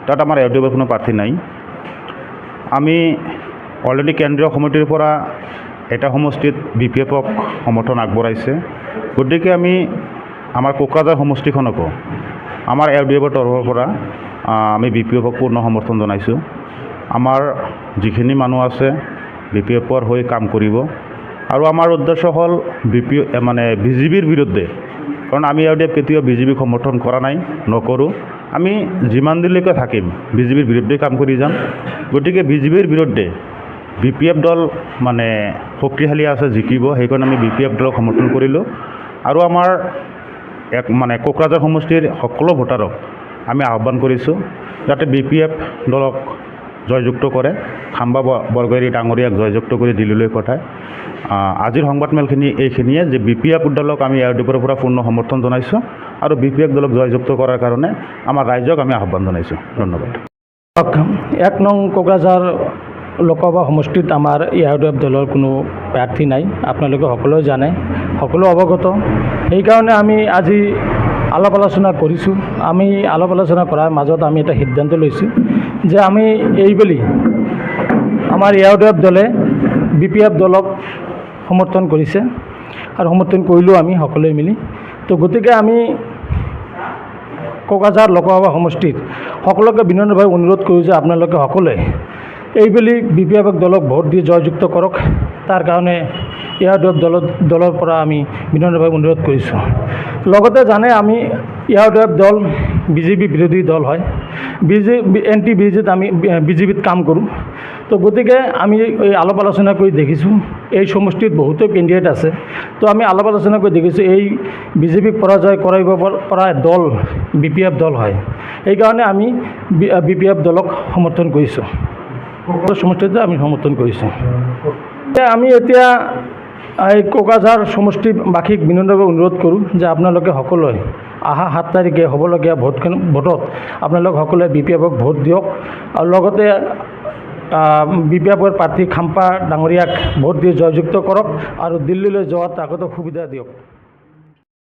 তাত আমাৰ ইউডিএফৰ কোনো প্ৰাৰ্থী নাই। আমি অলৰেডি কেন্দ্ৰীয় সমিতিৰ পৰা এটা সমষ্টিত BPFক সমৰ্থন আগবঢ়াইছে। গতিকে আমি আমাৰ কোকৰাঝাৰ সমষ্টিখনকো আমাৰ ইউডিএফৰ তৰফৰ পৰা আমি BPFক পূৰ্ণ সমৰ্থন জনাইছোঁ। আমাৰ যিখিনি মানুহ আছে BPFৰ হৈ কাম কৰিব আৰু আমাৰ উদ্দেশ্য হ'ল BJPৰ বিৰুদ্ধে, কাৰণ আমি ইউডিএফ কেতিয়াও BJPক সমৰ্থন কৰা নাই, নকৰোঁ। আমি যিমান দিনলৈকে থাকিম BJPৰ বিৰুদ্ধে কাম কৰি যাম। গতিকে BJPৰ বিৰুদ্ধে BPF দল শক্তিশালী আছে, জিকিব, সেইকাৰণে আমি BPF দলক সমৰ্থন কৰিলোঁ। আৰু আমাৰ কোকৰাঝাৰ সমষ্টিৰ সকলো ভোটাৰক আমি আহ্বান কৰিছোঁ যাতে BPF দলক জয়যুক্ত কৰে, খাম্বা বৰগয়াৰী ডাঙৰীয়াক জয়যুক্ত কৰি দিল্লীলৈ পঠায়। আজিৰ সংবাদমেলখিনি এইখিনিয়ে যে BPF দলক আমি ইউডিএফৰ পৰা পূৰ্ণ সমৰ্থন জনাইছোঁ আৰু BPF দলক জয়যুক্ত কৰাৰ কাৰণে আমাৰ ৰাইজক আমি আহ্বান জনাইছোঁ। ধন্যবাদ। 1 নং কোকৰাঝাৰ লোকসভা সমষ্টিত আমাৰ ইউডিএফ দলৰ কোনো প্ৰাৰ্থী নাই, আপোনালোকে সকলোৱে জানে, সকলো অৱগত। সেইকাৰণে আমি আজি আলাপ আলোচনা কৰিছোঁ। আমি আলাপ আলোচনা কৰাৰ মাজত আমি এটা সিদ্ধান্ত লৈছোঁ যে আমি এইবুলি আমাৰ ইউডিএফ দলে BPF দলক সমৰ্থন কৰিছে আৰু সমৰ্থন কৰিলোঁ আমি সকলোৱে মিলি। তো গতিকে আমি কোকৰাঝাৰ লোকসভা সমষ্টিত সকলোকে বিনম্ৰভাৱে অনুৰোধ কৰোঁ যে আপোনালোকে সকলোৱে এইবুলি BPF দলক ভোট দি জয়যুক্ত কৰক। তাৰ কাৰণে ইউডিএফ দলৰ পৰা আমি বিনম্ৰভাৱে অনুৰোধ কৰিছোঁ। লগতে জানে আমি ইউডিএফ দল BJP বিৰোধী দল হয়, এণ্টি BJPত কাম কৰোঁ। তো গতিকে আমি এই আলাপ আলোচনা কৰি দেখিছোঁ এই সমষ্টিত বহুতো কেণ্ডিডেট আছে। তো আমি আলাপ আলোচনা কৰি দেখিছোঁ এই BJPক পৰাজয় কৰাব পৰা দল BPF দল হয়। সেইকাৰণে আমি BPF দলক সমৰ্থন কৰিছোঁ, সমষ্টিতে আমি সমৰ্থন কৰিছোঁ। আমি এতিয়া এই কোকৰাঝাৰ সমষ্টিবাসীক বিনম্ৰভাৱে অনুৰোধ কৰোঁ যে আপোনালোকে সকলোৱে অহা 7 তাৰিখে হ'বলগীয়া ভোটত আপোনালোক সকলোৱে BPFক ভোট দিয়ক আৰু লগতে BPFৰ প্ৰাৰ্থী খাম্পা ডাঙৰীয়াক ভোট দি জয়যুক্ত কৰক আৰু দিল্লীলৈ যোৱাত আগতে সুবিধা দিয়ক।